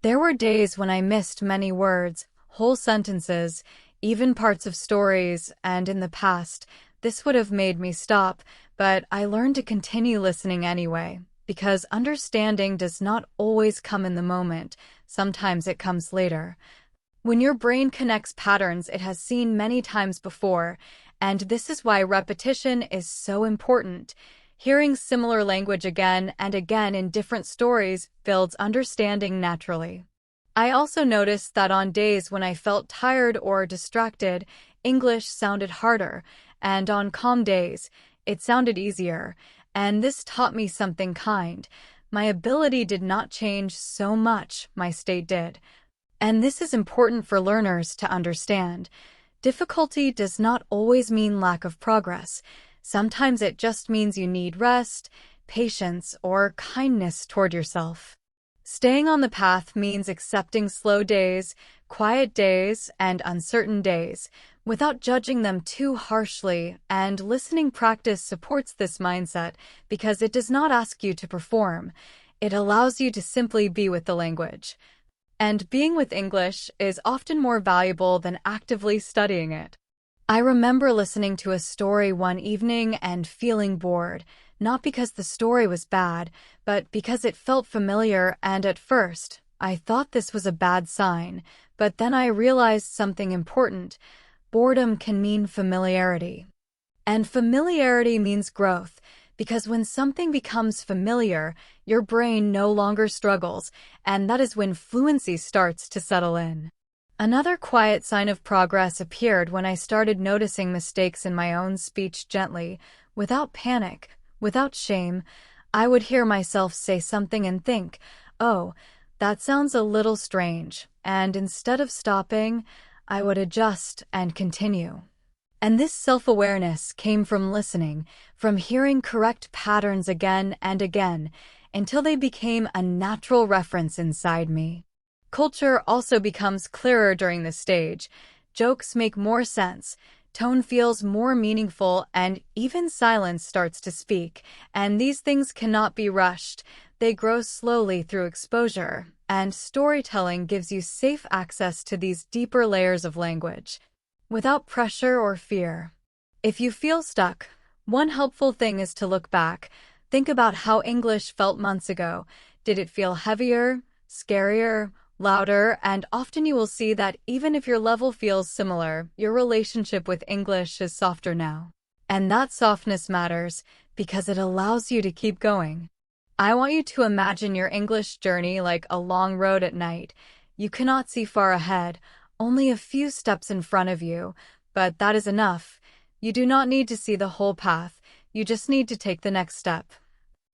There were days when I missed many words, whole sentences, even parts of stories, and in the past, this would have made me stop, but I learned to continue listening anyway, because understanding does not always come in the moment, sometimes it comes later. When your brain connects patterns it has seen many times before, and this is why repetition is so important. Hearing similar language again and again in different stories builds understanding naturally. I also noticed that on days when I felt tired or distracted, English sounded harder, and on calm days, it sounded easier, and this taught me something kind. My ability did not change so much, my state did. And this is important for learners to understand. Difficulty does not always mean lack of progress. Sometimes it just means you need rest, patience, or kindness toward yourself. Staying on the path means accepting slow days, quiet days, and uncertain days, without judging them too harshly, and listening practice supports this mindset because it does not ask you to perform. It allows you to simply be with the language. And being with English is often more valuable than actively studying it. I remember listening to a story one evening and feeling bored, not because the story was bad, but because it felt familiar, and at first, I thought this was a bad sign, but then I realized something important. Boredom can mean familiarity. And familiarity means growth, because when something becomes familiar, your brain no longer struggles, and that is when fluency starts to settle in. Another quiet sign of progress appeared when I started noticing mistakes in my own speech gently, without panic, without shame. I would hear myself say something and think, "Oh, that sounds a little strange," and instead of stopping, I would adjust and continue. And this self-awareness came from listening, from hearing correct patterns again and again, until they became a natural reference inside me. Culture also becomes clearer during this stage. Jokes make more sense, tone feels more meaningful, and even silence starts to speak. And these things cannot be rushed. They grow slowly through exposure, and storytelling gives you safe access to these deeper layers of language, without pressure or fear. If you feel stuck, one helpful thing is to look back. Think about how English felt months ago. Did it feel heavier, scarier, louder? And often you will see that even if your level feels similar, your relationship with English is softer now. And that softness matters because it allows you to keep going. I want you to imagine your English journey like a long road at night. You cannot see far ahead, only a few steps in front of you, but that is enough. You do not need to see the whole path, you just need to take the next step.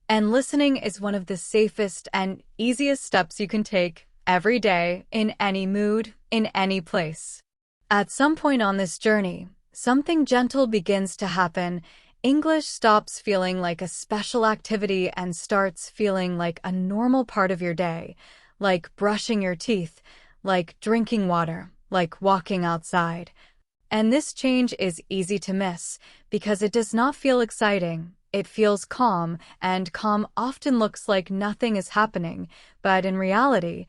And listening is one of the safest and easiest steps you can take every day, in any mood, in any place. At some point on this journey, something gentle begins to happen. English stops feeling like a special activity and starts feeling like a normal part of your day, like brushing your teeth, like drinking water, like walking outside. And this change is easy to miss because it does not feel exciting. It feels calm, and calm often looks like nothing is happening, but in reality,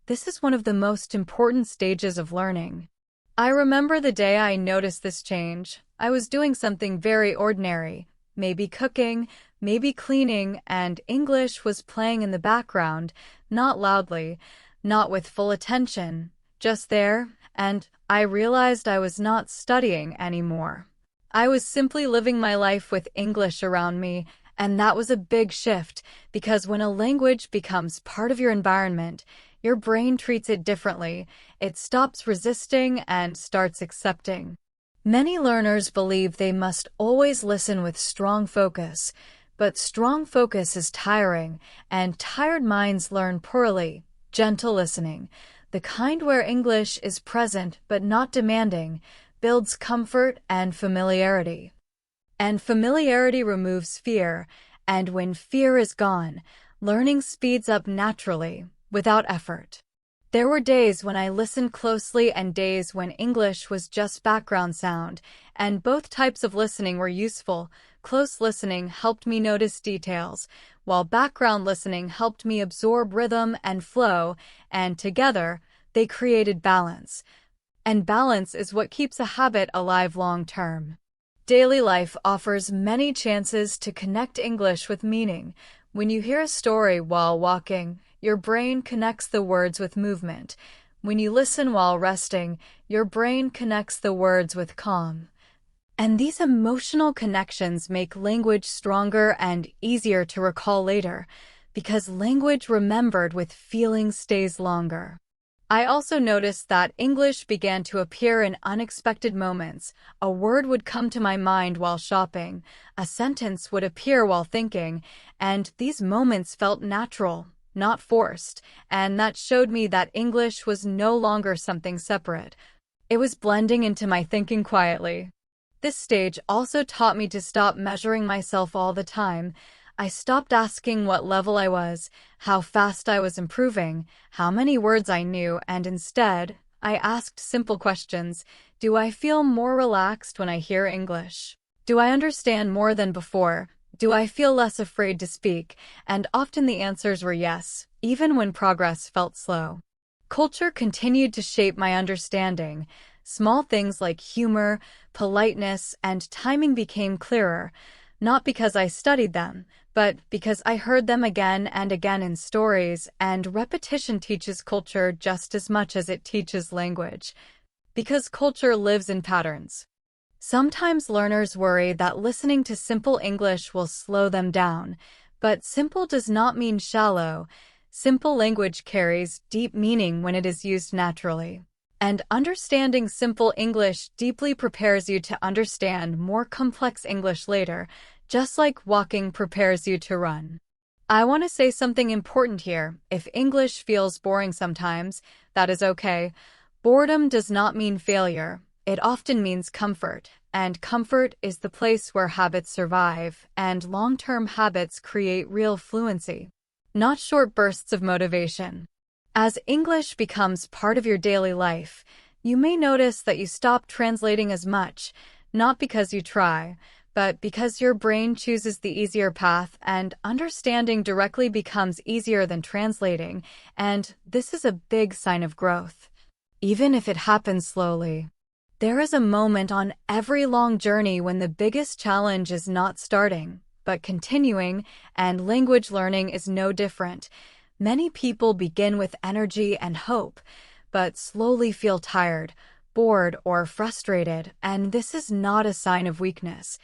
this is one of the most important stages of learning. I remember the day I noticed this change. I was doing something very ordinary, maybe cooking, maybe cleaning, and English was playing in the background, not loudly, not with full attention, just there, and I realized I was not studying anymore. I was simply living my life with English around me, and that was a big shift, because when a language becomes part of your environment, your brain treats it differently. It stops resisting and starts accepting. Many learners believe they must always listen with strong focus, but strong focus is tiring, and tired minds learn poorly. Gentle listening, the kind where English is present but not demanding, builds comfort and familiarity. And familiarity removes fear, and when fear is gone, learning speeds up naturally, without effort. There were days when I listened closely and days when English was just background sound, and both types of listening were useful. Close listening helped me notice details, while background listening helped me absorb rhythm and flow, and together, they created balance. And balance is what keeps a habit alive long term. Daily life offers many chances to connect English with meaning. When you hear a story while walking, your brain connects the words with movement. When you listen while resting, your brain connects the words with calm. And these emotional connections make language stronger and easier to recall later, because language remembered with feeling stays longer. I also noticed that English began to appear in unexpected moments. A word would come to my mind while shopping, a sentence would appear while thinking, and these moments felt natural, not forced, and that showed me that English was no longer something separate. It was blending into my thinking quietly. This stage also taught me to stop measuring myself all the time. I stopped asking what level I was, how fast I was improving, how many words I knew, and instead, I asked simple questions. Do I feel more relaxed when I hear English? Do I understand more than before? Do I feel less afraid to speak? And often the answers were yes, even when progress felt slow. Culture continued to shape my understanding. Small things like humor, politeness, and timing became clearer, not because I studied them, but because I heard them again and again in stories, and repetition teaches culture just as much as it teaches language. Because culture lives in patterns. Sometimes learners worry that listening to simple English will slow them down, but simple does not mean shallow. Simple language carries deep meaning when it is used naturally. And understanding simple English deeply prepares you to understand more complex English later, just like walking prepares you to run. I want to say something important here. If English feels boring sometimes, that is okay. Boredom does not mean failure. It often means comfort, and comfort is the place where habits survive, and long-term habits create real fluency, not short bursts of motivation. As English becomes part of your daily life, you may notice that you stop translating as much, not because you try, but because your brain chooses the easier path and understanding directly becomes easier than translating, and this is a big sign of growth, even if it happens slowly. There is a moment on every long journey when the biggest challenge is not starting, but continuing, and language learning is no different. Many people begin with energy and hope, but slowly feel tired, bored, or frustrated, and this is not a sign of weakness.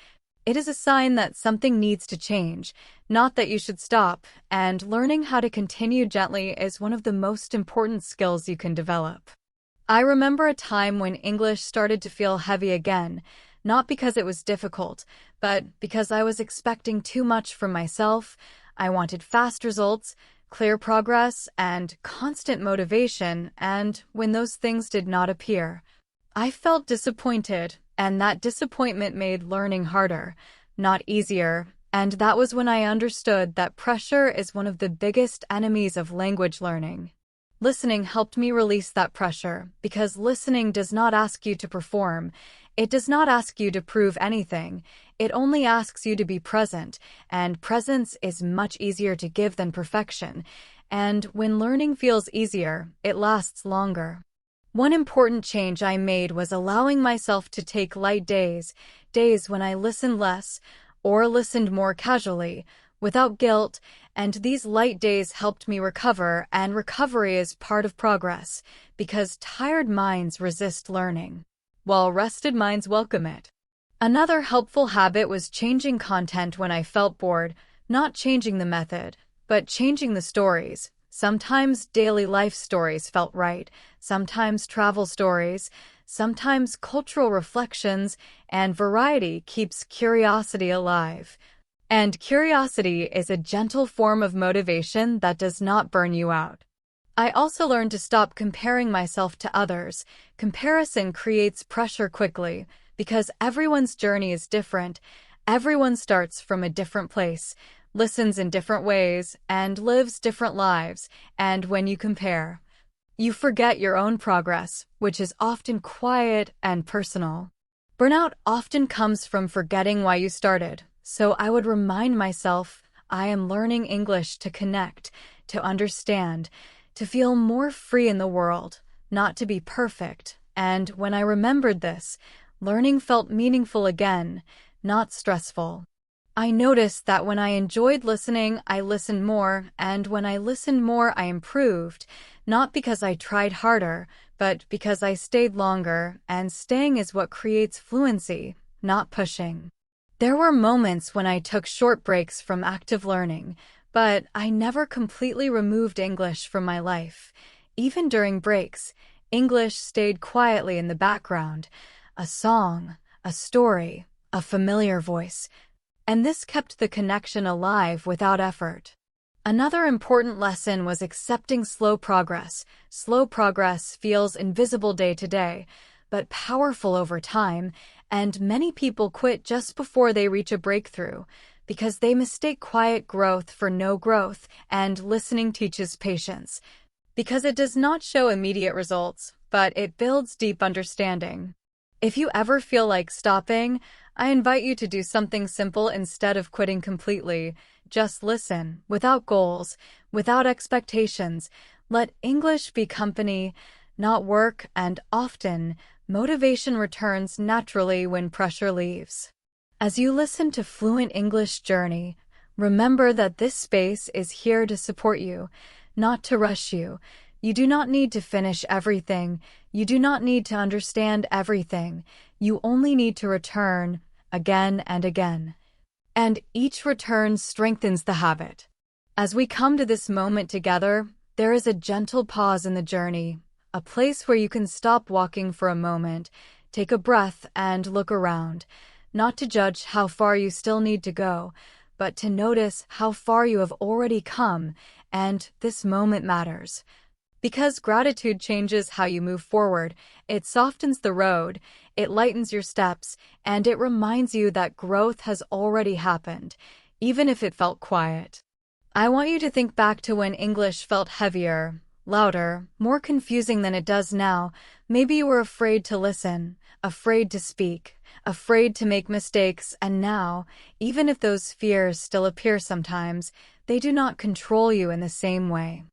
It is a sign that something needs to change, not that you should stop, and learning how to continue gently is one of the most important skills you can develop. I remember a time when English started to feel heavy again, not because it was difficult, but because I was expecting too much from myself. I wanted fast results, clear progress, and constant motivation, and when those things did not appear, I felt disappointed, and that disappointment made learning harder, not easier, and that was when I understood that pressure is one of the biggest enemies of language learning. Listening helped me release that pressure, because listening does not ask you to perform. It does not ask you to prove anything. It only asks you to be present, and presence is much easier to give than perfection. And when learning feels easier, it lasts longer. One important change I made was allowing myself to take light days when I listened less or listened more casually, without guilt, and these light days helped me recover, and recovery is part of progress, because tired minds resist learning, while rested minds welcome it. Another helpful habit was changing content when I felt bored, not changing the method, but changing the stories. Sometimes daily life stories felt right, sometimes travel stories, sometimes cultural reflections, and variety keeps curiosity alive. And curiosity is a gentle form of motivation that does not burn you out. I also learned to stop comparing myself to others. Comparison creates pressure quickly, because everyone's journey is different. Everyone starts from a different place, listens in different ways, and lives different lives, and when you compare, you forget your own progress, which is often quiet and personal. Burnout often comes from forgetting why you started, so I would remind myself I am learning English to connect, to understand, to feel more free in the world, not to be perfect, and when I remembered this, learning felt meaningful again, not stressful. I noticed that when I enjoyed listening, I listened more, and when I listened more, I improved, not because I tried harder, but because I stayed longer, and staying is what creates fluency, not pushing. There were moments when I took short breaks from active learning, but I never completely removed English from my life. Even during breaks, English stayed quietly in the background, a song, a story, a familiar voice, and this kept the connection alive without effort. Another important lesson was accepting slow progress. Slow progress feels invisible day to day, but powerful over time, and many people quit just before they reach a breakthrough, because they mistake quiet growth for no growth, and listening teaches patience, because it does not show immediate results, but it builds deep understanding. If you ever feel like stopping, I invite you to do something simple instead of quitting completely. Just listen, without goals, without expectations. Let English be company, not work, and often, motivation returns naturally when pressure leaves. As you listen to Fluent English Journey, remember that this space is here to support you, not to rush you. You do not need to finish everything. You do not need to understand everything. You only need to return again and again. And each return strengthens the habit. As we come to this moment together, there is a gentle pause in the journey, a place where you can stop walking for a moment, take a breath, and look around, not to judge how far you still need to go, but to notice how far you have already come, and this moment matters. Because gratitude changes how you move forward, it softens the road, it lightens your steps, and it reminds you that growth has already happened, even if it felt quiet. I want you to think back to when English felt heavier, louder, more confusing than it does now. Maybe you were afraid to listen, afraid to speak, afraid to make mistakes, and now, even if those fears still appear sometimes, they do not control you in the same way.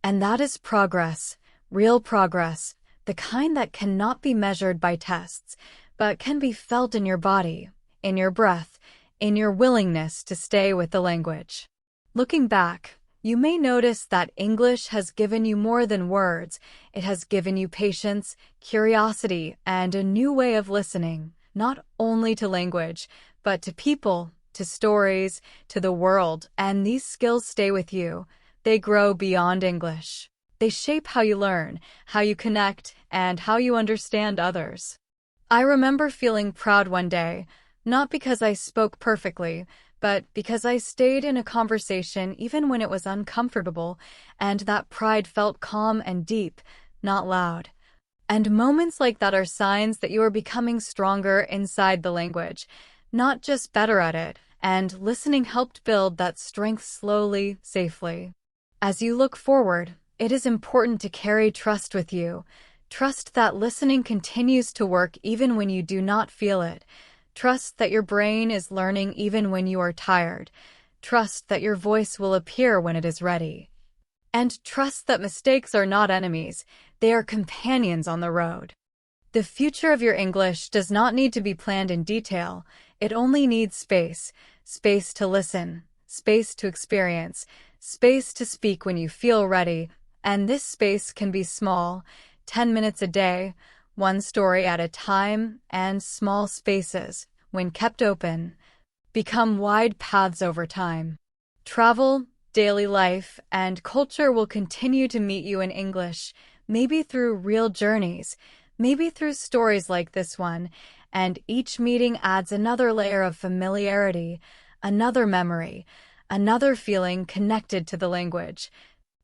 And that is progress, real progress, the kind that cannot be measured by tests, but can be felt in your body, in your breath, in your willingness to stay with the language. Looking back, you may notice that English has given you more than words. It has given you patience, curiosity, and a new way of listening, not only to language, but to people, to stories, to the world, and these skills stay with you. They grow beyond English. They shape how you learn, how you connect, and how you understand others. I remember feeling proud one day, not because I spoke perfectly, but because I stayed in a conversation even when it was uncomfortable, and that pride felt calm and deep, not loud. And moments like that are signs that you are becoming stronger inside the language, not just better at it, and listening helped build that strength slowly, safely. As you look forward, it is important to carry trust with you. Trust that listening continues to work even when you do not feel it. Trust that your brain is learning even when you are tired. Trust that your voice will appear when it is ready. And trust that mistakes are not enemies, they are companions on the road. The future of your English does not need to be planned in detail. It only needs space. Space to listen, space to experience, space to speak when you feel ready, and this space can be small, 10 minutes a day, one story at a time, and small spaces, when kept open, become wide paths over time. Travel, daily life, and culture will continue to meet you in English, maybe through real journeys, maybe through stories like this one, and each meeting adds another layer of familiarity, another memory, another feeling connected to the language.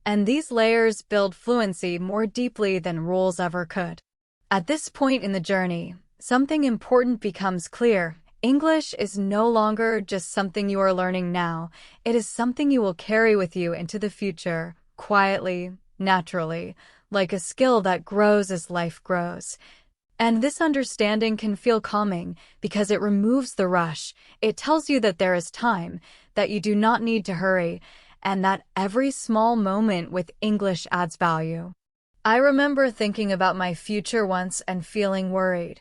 And these layers build fluency more deeply than rules ever could. At this point in the journey, something important becomes clear. English is no longer just something you are learning now. It is something you will carry with you into the future, quietly, naturally, like a skill that grows as life grows. And this understanding can feel calming because it removes the rush. It tells you that there is time, that you do not need to hurry, and that every small moment with English adds value. I remember thinking about my future once and feeling worried,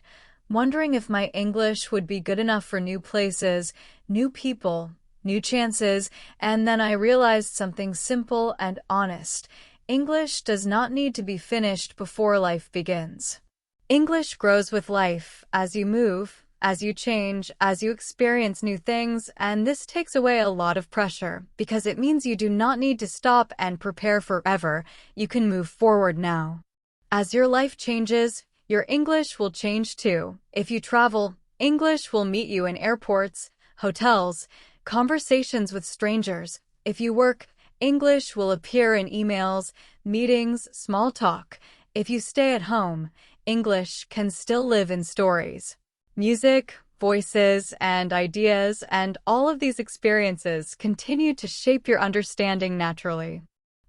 wondering if my English would be good enough for new places, new people, new chances, and then I realized something simple and honest. English does not need to be finished before life begins. English grows with life, as you move, as you change, as you experience new things, and this takes away a lot of pressure, because it means you do not need to stop and prepare forever. You can move forward now. As your life changes, your English will change too. If you travel, English will meet you in airports, hotels, conversations with strangers. If you work, English will appear in emails, meetings, small talk. If you stay at home, English can still live in stories, music, voices, and ideas, and all of these experiences continue to shape your understanding naturally.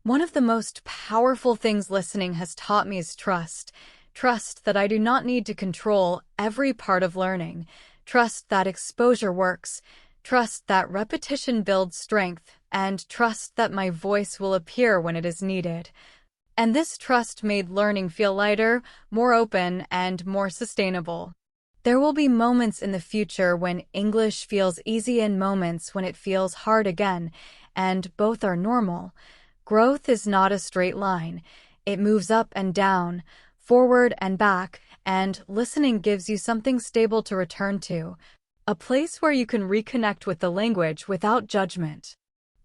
One of the most powerful things listening has taught me is trust. Trust that I do not need to control every part of learning. Trust that exposure works. Trust that repetition builds strength. And trust that my voice will appear when it is needed. And this trust made learning feel lighter, more open, and more sustainable. There will be moments in the future when English feels easy and moments when it feels hard again, and both are normal. Growth is not a straight line. It moves up and down, forward and back, and listening gives you something stable to return to, a place where you can reconnect with the language without judgment.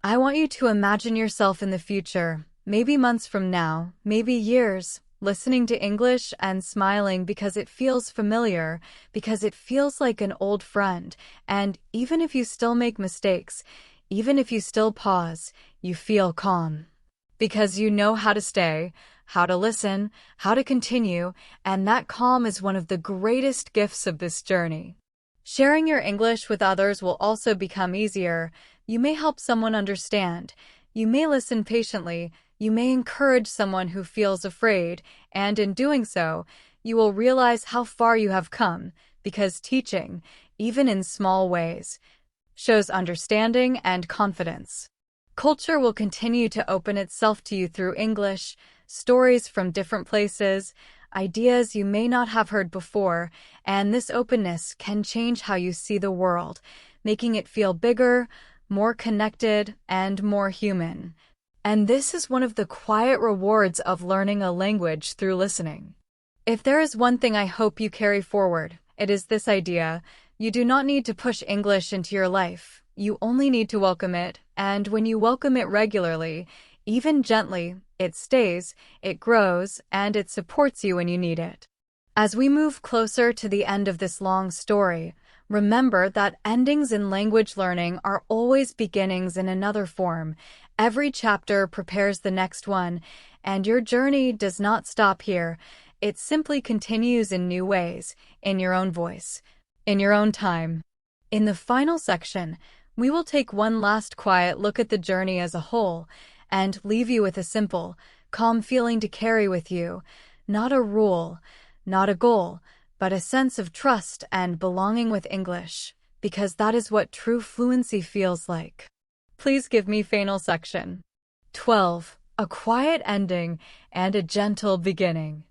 I want you to imagine yourself in the future, maybe months from now, maybe years, listening to English and smiling because it feels familiar, because it feels like an old friend, and even if you still make mistakes, even if you still pause, you feel calm. Because you know how to stay, how to listen, how to continue, and that calm is one of the greatest gifts of this journey. Sharing your English with others will also become easier. You may help someone understand. You may listen patiently. You may encourage someone who feels afraid, and in doing so, you will realize how far you have come, because teaching, even in small ways, shows understanding and confidence. Culture will continue to open itself to you through English, stories from different places, ideas you may not have heard before, and this openness can change how you see the world, making it feel bigger, more connected, and more human. And this is one of the quiet rewards of learning a language through listening. If there is one thing I hope you carry forward, it is this idea: you do not need to push English into your life. You only need to welcome it, and when you welcome it regularly, even gently, it stays, it grows, and it supports you when you need it. As we move closer to the end of this long story, remember that endings in language learning are always beginnings in another form. Every chapter prepares the next one, and your journey does not stop here. It simply continues in new ways, in your own voice, in your own time. In the final section, we will take one last quiet look at the journey as a whole, and leave you with a simple, calm feeling to carry with you. Not a rule, not a goal, but a sense of trust and belonging with English, because that is what true fluency feels like. Please give me final section. 12. A quiet ending and a gentle beginning.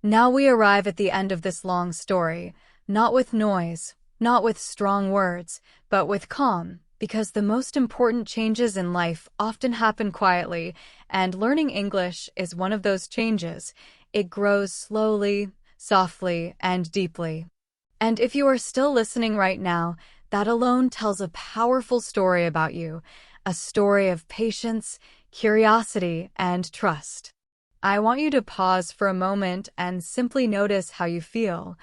Now we arrive at the end of this long story, not with noise, not with strong words, but with calm, because the most important changes in life often happen quietly, and learning English is one of those changes. It grows slowly, softly, and deeply. And if you are still listening right now, that alone tells a powerful story about you, a story of patience, curiosity, and trust. I want you to pause for a moment and simply notice how you feel,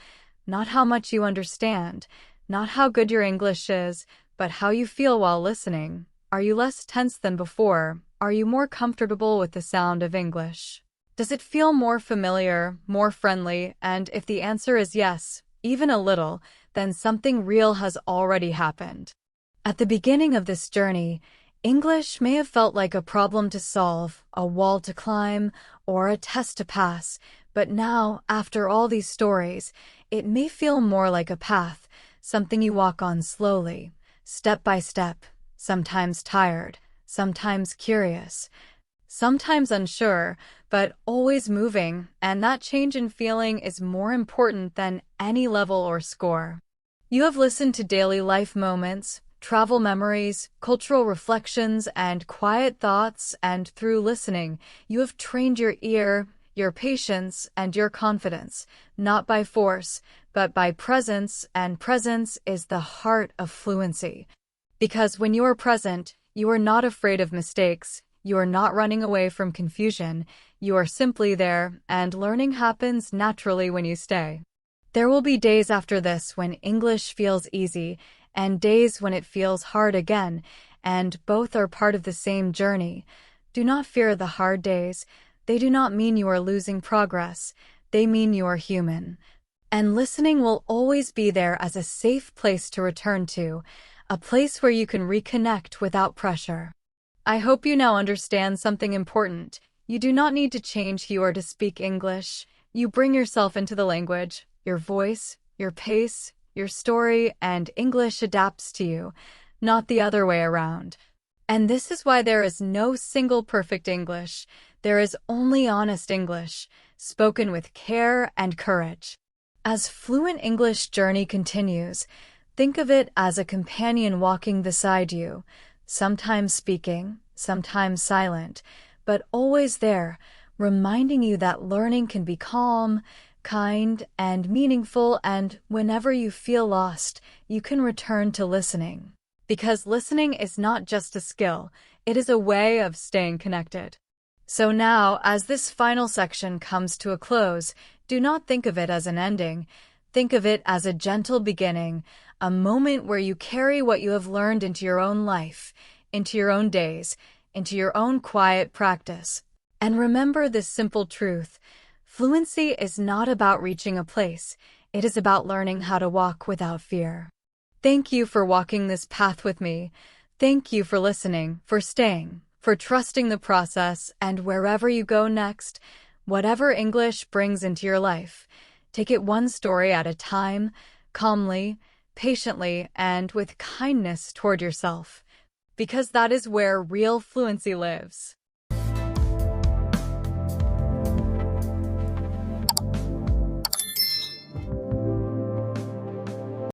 not how much you understand, not how good your English is, but how you feel while listening. Are you less tense than before? Are you more comfortable with the sound of English? Does it feel more familiar, more friendly? And if the answer is yes, even a little, then something real has already happened. At the beginning of this journey, English may have felt like a problem to solve, a wall to climb, or a test to pass, but now, after all these stories, it may feel more like a path, something you walk on slowly, step by step, sometimes tired, sometimes curious, sometimes unsure, but always moving, and that change in feeling is more important than any level or score. You have listened to daily life moments, travel memories, cultural reflections, and quiet thoughts, and through listening, you have trained your ear, your patience, and your confidence, not by force, but by presence, and presence is the heart of fluency. Because when you are present, you are not afraid of mistakes, you are not running away from confusion, you are simply there, and learning happens naturally when you stay. There will be days after this when English feels easy, and days when it feels hard again, and both are part of the same journey. Do not fear the hard days. They do not mean you are losing progress. They mean you are human. And listening will always be there as a safe place to return to, a place where you can reconnect without pressure. I hope you now understand something important. You do not need to change who you are to speak English. You bring yourself into the language, your voice, your pace, your story, and English adapts to you, not the other way around. And this is why there is no single perfect English. There is only honest English, spoken with care and courage. As Fluent English journey continues, think of it as a companion walking beside you, sometimes speaking, sometimes silent, but always there, reminding you that learning can be calm, kind, and meaningful, and whenever you feel lost, you can return to listening. Because listening is not just a skill, it is a way of staying connected. So now, as this final section comes to a close, do not think of it as an ending. Think of it as a gentle beginning, a moment where you carry what you have learned into your own life, into your own days, into your own quiet practice. And remember this simple truth: fluency is not about reaching a place, it is about learning how to walk without fear. Thank you for walking this path with me. Thank you for listening, for staying, for trusting the process, and wherever you go next, whatever English brings into your life, take it one story at a time, calmly, patiently, and with kindness toward yourself, because that is where real fluency lives.